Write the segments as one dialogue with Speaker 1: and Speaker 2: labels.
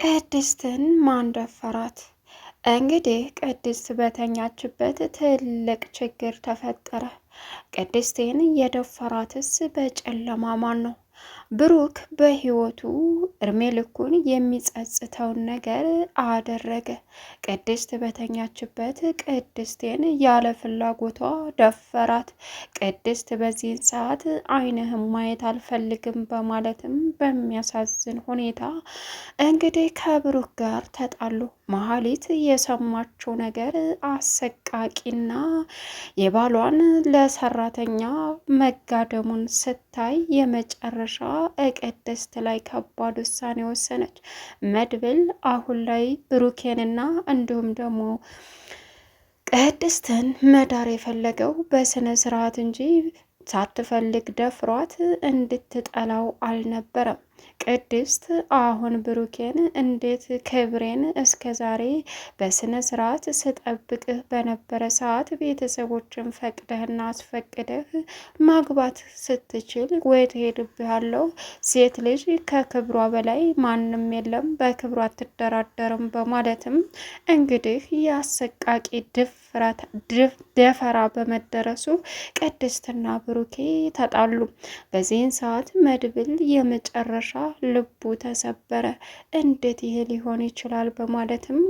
Speaker 1: ቅድስትን ማን ደፈራት? እንግዲህ ቅድስት በተኛችበት ትልቅ ችግር ተፈጠረ። ቅድስትን የደፈራትስ በጨለማ ማን ነው? ብሩክ በህይወቱ እድሜ ልኩን የሚጸጽተውን ነገር አደረገ። ቅድስት በተኛችበት ቅድስቴን ያለ ፍላጎቷ ደፈራት። ቅድስት በዚህን ሰዓት ዓይንህም ማየት አልፈልግም በማለትም በሚያሳዝን ሁኔታ እንግዲህ ከብሩክ ጋር ተጣሉ። መሀሊት የሰማችው ነገር አሰቃቂና የባሏን ለሰራተኛ መጋደሙን ስታይ የመጨረሻ ቅድስት ላይ ከባድ ውሳኔ ወሰነች። መድብል አሁን ላይ ብሩኬንና እንዲሁም ደግሞ ቅድስትን መዳር የፈለገው በስነ ስርዓት እንጂ ሳትፈልግ ደፍሯት እንድትጠላው አልነበረም። ቅድስት አሁን ብሩኬን እንዴት ክብሬን እስከ ዛሬ በስነ ስርዓት ስጠብቅህ በነበረ ሰዓት ቤተሰቦችን ፈቅደህና አስፈቅደህ ማግባት ስትችል ወይ ትሄድብሃለሁ? ሴት ልጅ ከክብሯ በላይ ማንም የለም፣ በክብሯ አትደራደርም በማለትም እንግዲህ የአሰቃቂ ደፈራ በመደረሱ ቅድስትና ብሩኬ ተጣሉ። በዚህን ሰዓት መድብል የመጨረሻ ልቡ ተሰበረ። እንዴት ይሄ ሊሆን ይችላል በማለትም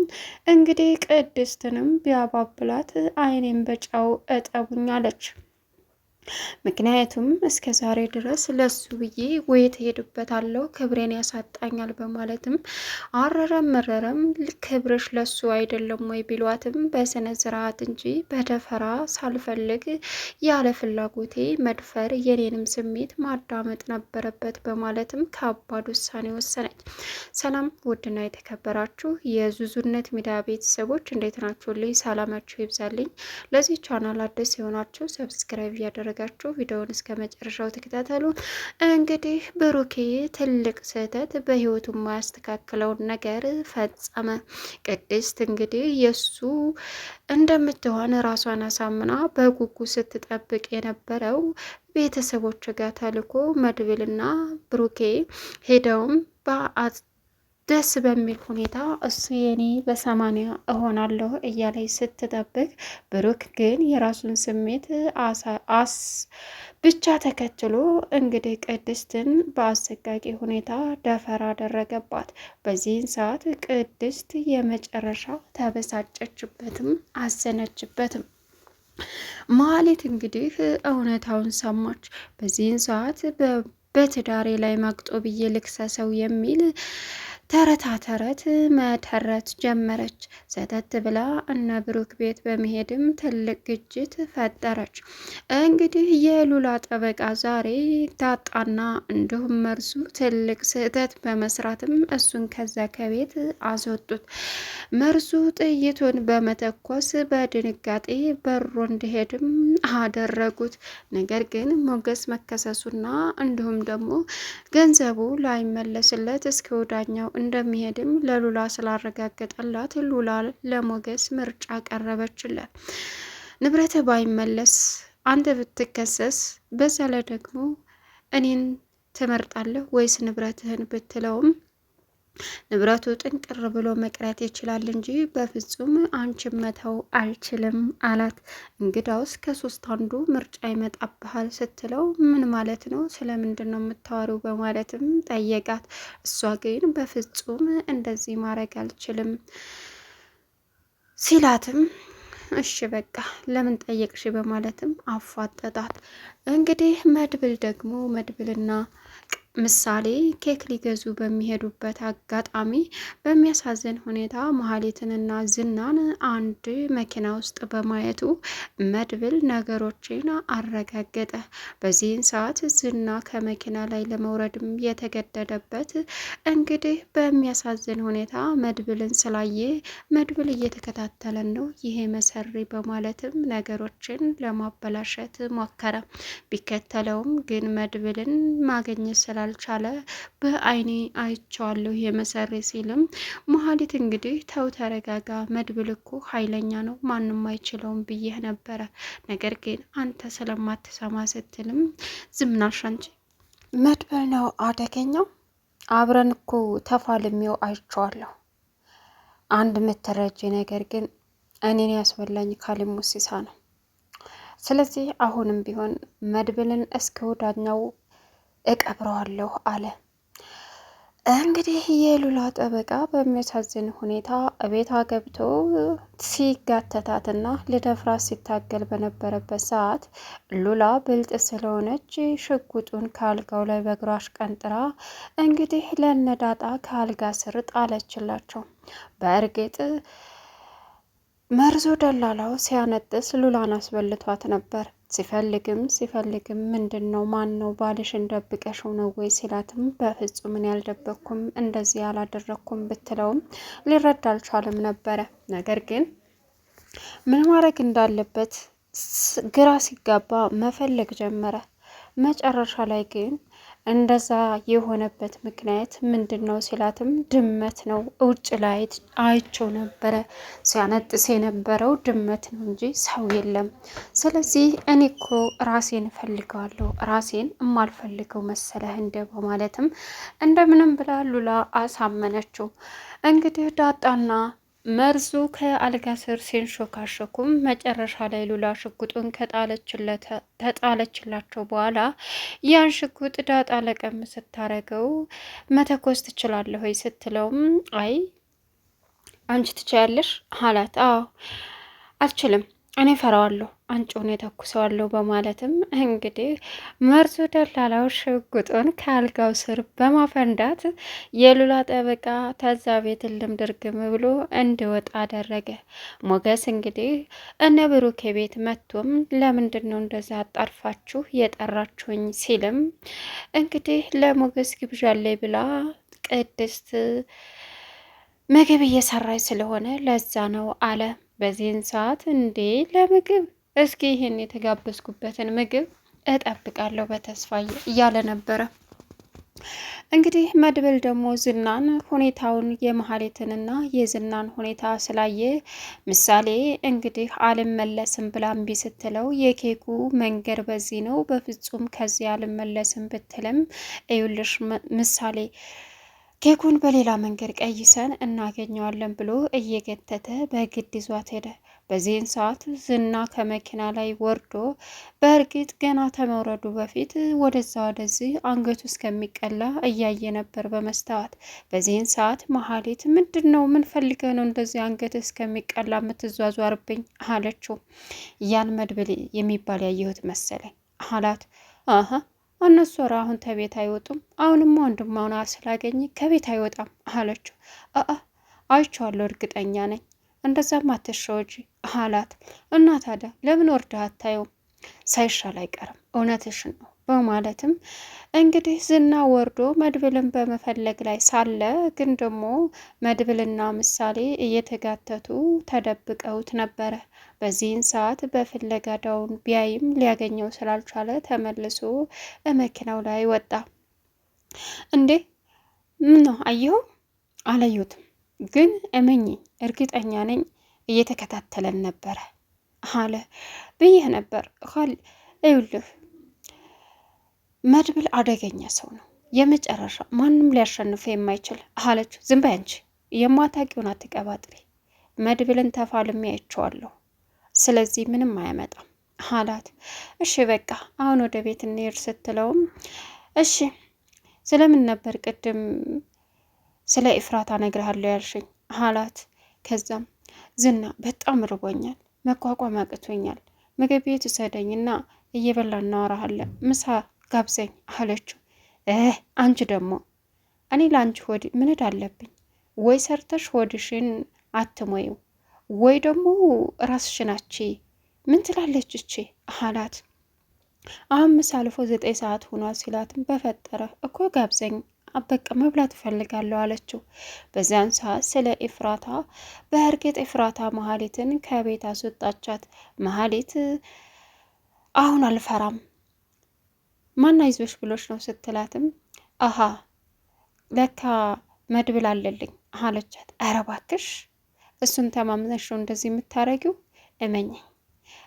Speaker 1: እንግዲህ ቅድስትንም ቢያባብላት ዓይኔን በጨው እጠቡኝ አለች። ምክንያቱም እስከ ዛሬ ድረስ ለሱ ብዬ ወይ ትሄድበታለሁ ክብሬን ያሳጣኛል በማለትም አረረም መረረም ክብርሽ ለሱ አይደለም ወይ ቢሏትም በስነ ስርዓት እንጂ በደፈራ ሳልፈልግ ያለ ፍላጎቴ መድፈር የኔንም ስሜት ማዳመጥ ነበረበት በማለትም ከባድ ውሳኔ ወሰነች። ሰላም ውድና የተከበራችሁ የዙዙነት ሚዲያ ቤተሰቦች እንዴት ናችሁ? ልይ ሰላማችሁ ይብዛልኝ። ለዚህ ቻናል አዲስ የሆናችሁ ሰብስክራይብ እያደረጋችሁ ቪዲዮውን እስከ መጨረሻው ተከታተሉ። እንግዲህ ብሩኬ ትልቅ ስህተት በህይወቱ የማያስተካክለውን ነገር ፈጸመ። ቅድስት እንግዲህ የሱ እንደምትሆን ራሷን አሳምና በጉጉ ስትጠብቅ የነበረው ቤተሰቦች ጋር ተልኮ መድብልና ብሩኬ ሄደውም ደስ በሚል ሁኔታ እሱ የኔ በ80 እሆናለሁ እያለች ስትጠብቅ፣ ብሩክ ግን የራሱን ስሜት ብቻ ተከትሎ እንግዲህ ቅድስትን በአሰቃቂ ሁኔታ ደፈር አደረገባት። በዚህን ሰዓት ቅድስት የመጨረሻ ተበሳጨችበትም አዘነችበትም። መሀሌት እንግዲህ እውነታውን ሰማች። በዚህን ሰዓት በትዳሬ ላይ ማግጦ ብዬ ልክሰሰው የሚል ተረት መተረት ጀመረች። ሰተት ብላ እነ ብሩክ ቤት በመሄድም ትልቅ ግጭት ፈጠረች። እንግዲህ የሉላ ጠበቃ ዛሬ ታጣና እንዲሁም መርሱ ትልቅ ስህተት በመስራትም እሱን ከዛ ከቤት አስወጡት። መርሱ ጥይቱን በመተኮስ በድንጋጤ በሮ እንዲሄድም አደረጉት። ነገር ግን ሞገስ መከሰሱና እንዲሁም ደግሞ ገንዘቡ ላይመለስለት እስከ ወዳኛው እንደሚሄድም ለሉላ ስላረጋገጠላት ሉላ ለሞገስ ምርጫ ቀረበችለት። ንብረት ባይመለስ አንተ ብትከሰስ፣ በዛ ላይ ደግሞ እኔን ትመርጣለህ ወይስ ንብረትህን ብትለውም ንብረቱ ጥንቅር ብሎ መቅረት ይችላል እንጂ በፍጹም አንቺን መተው አልችልም አላት። እንግዳውስ ከሶስት አንዱ ምርጫ ይመጣብሃል ስትለው ምን ማለት ነው? ስለምንድን ነው የምታወሪው? በማለትም ጠየቃት። እሷ ግን በፍጹም እንደዚህ ማድረግ አልችልም ሲላትም እሺ በቃ ለምን ጠየቅሽ? በማለትም አፋጠጣት። እንግዲህ መድብልና ምሳሌ ኬክ ሊገዙ በሚሄዱበት አጋጣሚ በሚያሳዝን ሁኔታ መሀሌትንና ዝናን አንድ መኪና ውስጥ በማየቱ መድብል ነገሮችን አረጋገጠ። በዚህን ሰዓት ዝና ከመኪና ላይ ለመውረድም የተገደደበት እንግዲህ በሚያሳዝን ሁኔታ መድብልን ስላየ መድብል እየተከታተለን ነው ይሄ መሰሪ በማለትም ነገሮችን ለማበላሸት ሞከረ። ቢከተለውም ግን መድብልን ማግኘት ስላልቻለ በአይኔ አይቼዋለሁ የመሰሪ ሲልም መሀሊት እንግዲህ ተው ተረጋጋ፣ መድብል እኮ ኃይለኛ ነው ማንም አይችለውም ብዬህ ነበረ፣ ነገር ግን አንተ ስለማትሰማ ስትልም ዝምናሽ አንቺ። መድብል ነው አደገኛው አብረን እኮ ተፋልሜው አይቼዋለሁ። አንድ የምትረጂ ነገር ግን እኔን ያስበላኝ ካሊብ ሙሲሳ ነው። ስለዚህ አሁንም ቢሆን መድብልን እስከ ወዳኛው እቀብረዋለሁ አለ። እንግዲህ የሉላ ጠበቃ በሚያሳዝን ሁኔታ ቤቷ ገብቶ ሲጋተታትና ልደፍራት ሲታገል በነበረበት ሰዓት ሉላ ብልጥ ስለሆነች ሽጉጡን ከአልጋው ላይ በእግሯ አሽቀንጥራ እንግዲህ ለነዳጣ ከአልጋ ስር ጣለችላቸው። በእርግጥ መርዞ ደላላው ሲያነጥስ ሉላን አስበልቷት ነበር። ሲፈልግም ምንድን ነው ማን ነው ባልሽን ደብቀሽው ነው ወይ ሲላትም በፍጹም እኔ ያልደበቅኩም እንደዚህ ያላደረግኩም ብትለውም ሊረዳ አልቻለም ነበረ። ነገር ግን ምን ማድረግ እንዳለበት ግራ ሲጋባ መፈለግ ጀመረ። መጨረሻ ላይ ግን እንደዛ የሆነበት ምክንያት ምንድን ነው ሲላትም ድመት ነው፣ ውጭ ላይ አይቸው ነበረ ሲያነጥስ የነበረው ድመት ነው እንጂ ሰው የለም። ስለዚህ እኔ እኮ ራሴን እፈልገዋለሁ፣ ራሴን እማልፈልገው መሰለህ እንደ በማለትም እንደምንም ብላ ሉላ አሳመነችው። እንግዲህ ዳጣና መርዙ ከአልጋ ስር ሲንሾካሾኩም መጨረሻ ላይ ሉላ ሽጉጡን ከጣለችላቸው በኋላ ያን ሽጉጥ ዳጣ ለቀም ስታረገው መተኮስ ትችላለህ ወይ ስትለውም አይ አንቺ ትችያለሽ አላት። አዎ አልችልም፣ እኔ ፈራዋለሁ፣ አንጮን የተኩሰዋለሁ በማለትም እንግዲህ መርዙ ደላላው ሽጉጡን ከአልጋው ስር በማፈንዳት የሉላ ጠበቃ ተዛ ቤት ልም ድርግም ብሎ እንዲወጣ አደረገ። ሞገስ እንግዲህ እነ ብሩኬ ቤት መጥቶም ለምንድን ነው እንደዛ አጣርፋችሁ የጠራችሁኝ ሲልም እንግዲህ ለሞገስ ግብዣ ላይ ብላ ቅድስት ምግብ እየሰራች ስለሆነ ለዛ ነው አለ። በዚህን ሰዓት እንዴ ለምግብ እስኪ ይህን የተጋበዝኩበትን ምግብ እጠብቃለሁ በተስፋ እያለ ነበረ። እንግዲህ መድብል ደግሞ ዝናን ሁኔታውን የመሀሌትንና የዝናን ሁኔታ ስላየ ምሳሌ እንግዲህ አልመለስም ብላ እምቢ ስትለው የኬኩ መንገድ በዚህ ነው፣ በፍጹም ከዚህ አልመለስም ብትልም እዩልሽ ምሳሌ ኬኩን በሌላ መንገድ ቀይሰን እናገኘዋለን ብሎ እየገተተ በግድ ይዟት ሄደ። በዚህን ሰዓት ዝና ከመኪና ላይ ወርዶ በእርግጥ ገና ከመውረዱ በፊት ወደዛ ወደዚህ አንገቱ እስከሚቀላ እያየ ነበር በመስታወት። በዚህን ሰዓት መሀሌት ምንድን ነው ምን ፈልገ ነው እንደዚህ አንገት እስከሚቀላ የምትዟዟርብኝ አለችው። ያን መድብል የሚባል ያየሁት መሰለኝ አላት። አሀ እነሱ ራ አሁን ከቤት አይወጡም፣ አሁንም ወንድማውና ስላገኘ ከቤት አይወጣም አለችው። አይቼዋለሁ እርግጠኛ ነኝ፣ እንደዛም አትሸወጂ አላት። እና ታዲያ ለምን ወርደህ አታየውም? ሳይሻል አይቀርም፣ እውነትሽን ነው በማለትም እንግዲህ ዝና ወርዶ መድብልን በመፈለግ ላይ ሳለ ግን ደግሞ መድብልና ምሳሌ እየተጋተቱ ተደብቀውት ነበረ። በዚህን ሰዓት በፍለጋ ዳውን ቢያይም ሊያገኘው ስላልቻለ ተመልሶ መኪናው ላይ ወጣ። እንዴ ምን ነው አየሁ? አላየሁትም፣ ግን እመኝ እርግጠኛ ነኝ እየተከታተለን ነበረ አለ። ብዬህ ነበር ይኸውልህ መድብል አደገኛ ሰው ነው፣ የመጨረሻ ማንም ሊያሸንፈ የማይችል አለችው። ዝም በይ አንቺ የማታውቂውን አትቀባጥሪ፣ መድብልን ተፋልሜ አይቼዋለሁ፣ ስለዚህ ምንም አያመጣም አላት። እሺ በቃ አሁን ወደ ቤት እንሄድ ስትለውም እሺ ስለምን ነበር ቅድም ስለ ኢፍራታ እነግርሃለሁ ያልሽኝ አላት። ከዛም ዝና በጣም ርቦኛል፣ መቋቋም አቅቶኛል፣ ምግብ ቤት ውሰደኝና እየበላ እናወራሃለን፣ ምሳ ጋብዘኝ አለችው። አንቺ ደግሞ እኔ ለአንቺ ሆድ ምንድ አለብኝ? ወይ ሰርተሽ ሆድሽን አትሞይው ወይ ደግሞ ራስሽን አቺ ምን ትላለች እቺ አላት። አሁን ምሳ አልፎ 9 ሰዓት ሆኗል ሲላትም በፈጠረ እኮ ጋብዘኝ በቃ መብላት እፈልጋለሁ አለችው። በዚያን ሰዓት ስለ ኢፍራታ በእርግጥ ኢፍራታ መሀሌትን ከቤት አስወጣቻት። መሀሌት አሁን አልፈራም ማን አይዞሽ ብሎች ነው ስትላትም አሀ ለካ መድብል አለልኝ አለቻት። ኧረ እባክሽ እሱን ተማምነሽ ነው እንደዚህ የምታረጊው? እመኚኝ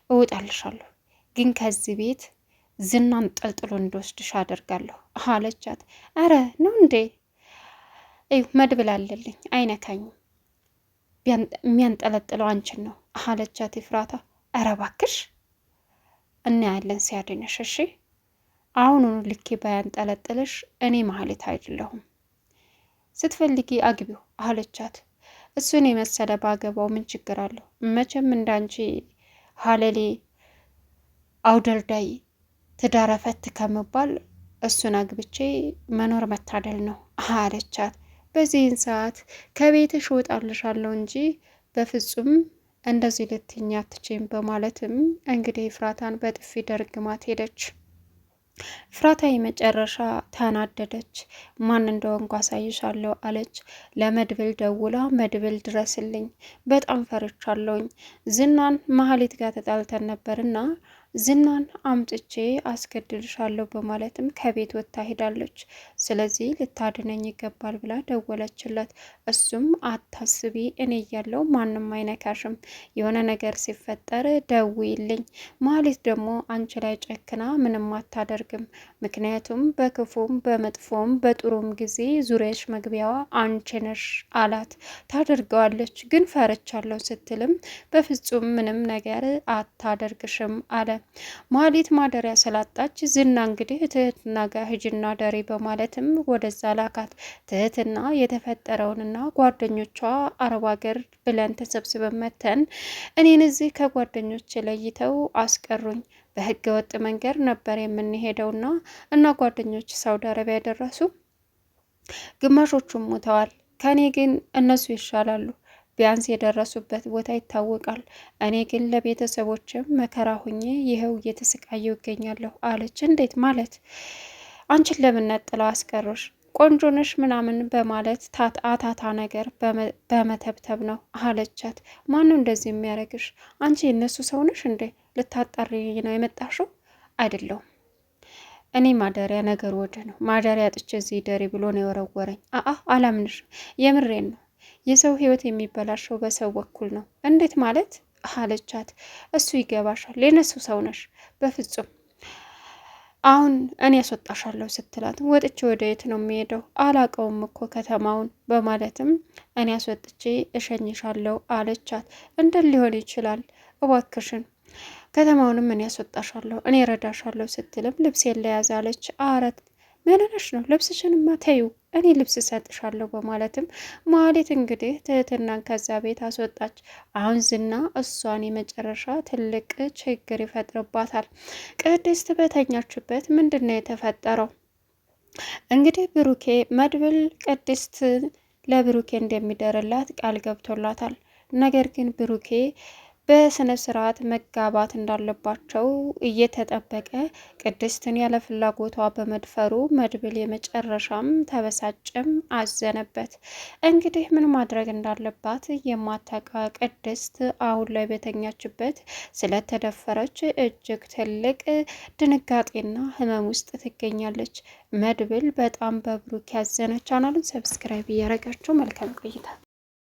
Speaker 1: እውጣልሻለሁ፣ ግን ከዚህ ቤት ዝናን ጠልጥሎ እንዲወስድሽ አደርጋለሁ አለቻት። አረ ነው እንዴ? መድብል አለልኝ አይነካኝም፣ የሚያንጠለጥለው አንቺን ነው አለቻት ኤፍራታ። ኧረ እባክሽ እናያለን ሲያድንሽ እሺ። አሁኑኑ ልኬ ባያንጠለጥልሽ እኔ ማህሌት አይደለሁም፣ ስትፈልጊ አግቢው አለቻት። እሱን የመሰለ ባገባው ምን ችግር አለው? መቼም እንዳንቺ ሀለሌ አውደልዳይ ትዳረፈት ከመባል እሱን አግብቼ መኖር መታደል ነው አለቻት። በዚህን ሰዓት ከቤትሽ እወጣልሻለሁ እንጂ በፍጹም እንደዚህ ልትኛ አትችይም በማለትም እንግዲህ ኤፍራታን በጥፊ ደርግማት ሄደች። ኤፍራታ የመጨረሻ ተናደደች። ማን እንደሆንኩ አሳይሻለሁ አለች። ለመድብል ደውላ መድብል ድረስልኝ፣ በጣም ፈርቻለሁኝ፣ ዝናን መሀሌት ጋር ተጣልተን ነበርና ዝናን አምጥቼ አስገድልሻለሁ በማለትም ከቤት ወጥታ ሄዳለች። ስለዚህ ልታድነኝ ይገባል ብላ ደወለችለት። እሱም አታስቢ፣ እኔ እያለሁ ማንም አይነካሽም፣ የሆነ ነገር ሲፈጠር ደውይልኝ፣ መሀሌት ደግሞ አንቺ ላይ ጨክና ምንም አታደርግም፣ ምክንያቱም በክፉም በመጥፎም በጥሩም ጊዜ ዙሪያሽ መግቢያዋ አንቺ ነሽ አላት። ታደርገዋለች ግን ፈርቻለሁ ስትልም በፍጹም ምንም ነገር አታደርግሽም አለ። መሀሌት ማደሪያ ስላጣች ዝና እንግዲህ ትህትና ጋር ሂጂና ደሪ በማለትም ወደዛ ላካት። ትህትና የተፈጠረውንና ጓደኞቿ አረብ ሀገር ብለን ተሰብስበን መተን እኔን እዚህ ከጓደኞች ለይተው አስቀሩኝ፣ በህገ ወጥ መንገድ ነበር የምንሄደውና እና ጓደኞች ሳውዲ አረቢያ ደረሱ፣ ግማሾቹም ሞተዋል፣ ከኔ ግን እነሱ ይሻላሉ፣ ቢያንስ የደረሱበት ቦታ ይታወቃል። እኔ ግን ለቤተሰቦችም መከራ ሁኜ ይኸው እየተሰቃየሁ ይገኛለሁ አለች። እንዴት ማለት? አንቺን ለምን ነጥለው አስቀሩሽ? ቆንጆ ነሽ ምናምን በማለት አታታ ነገር በመተብተብ ነው አለቻት። ማነው እንደዚህ የሚያደርግሽ? አንቺ የእነሱ ሰው ነሽ እንዴ? ልታጣሪ ነው የመጣሽው? አይደለሁም፣ እኔ ማደሪያ ነገር ወደ ነው ማደሪያ ጥቼ እዚህ ደሪ ብሎ ነው የወረወረኝ። አላምንሽ፣ የምሬን ነው። የሰው ህይወት የሚበላሸው በሰው በኩል ነው። እንዴት ማለት አለቻት። እሱ ይገባሻል፣ የነሱ ሰው ነሽ። በፍጹም አሁን እኔ ያስወጣሻለሁ ስትላት፣ ወጥቼ ወደ የት ነው የሚሄደው? አላቀውም እኮ ከተማውን በማለትም እኔ ያስወጥቼ እሸኝሻለሁ አለቻት። እንደት ሊሆን ይችላል? እባክሽን ከተማውንም እኔ ያስወጣሻለሁ፣ እኔ ረዳሻለሁ ስትልም ልብስ የለያዝ አለች። አረት ምንነሽ ነው? ልብስሽንማ ተይው፣ እኔ ልብስ እሰጥሻለሁ በማለትም መሀሌት እንግዲህ ትህትናን ከዛ ቤት አስወጣች። አሁን ዝና እሷን የመጨረሻ ትልቅ ችግር ይፈጥርባታል። ቅድስት በተኛችበት ምንድን ነው የተፈጠረው? እንግዲህ ብሩኬ መድብል ቅድስት ለብሩኬ እንደሚደርላት ቃል ገብቶላታል። ነገር ግን ብሩኬ በስነ ስርዓት መጋባት እንዳለባቸው እየተጠበቀ ቅድስትን ያለ ፍላጎቷ በመድፈሩ መድብል የመጨረሻም ተበሳጨም አዘነበት። እንግዲህ ምን ማድረግ እንዳለባት የማታውቃ ቅድስት አሁን ላይ በተኛችበት ስለተደፈረች እጅግ ትልቅ ድንጋጤና ህመም ውስጥ ትገኛለች። መድብል በጣም በብሩክ ያዘነ። ቻናሉን ሰብስክራይብ እያደረጋችሁ መልካም ቆይታ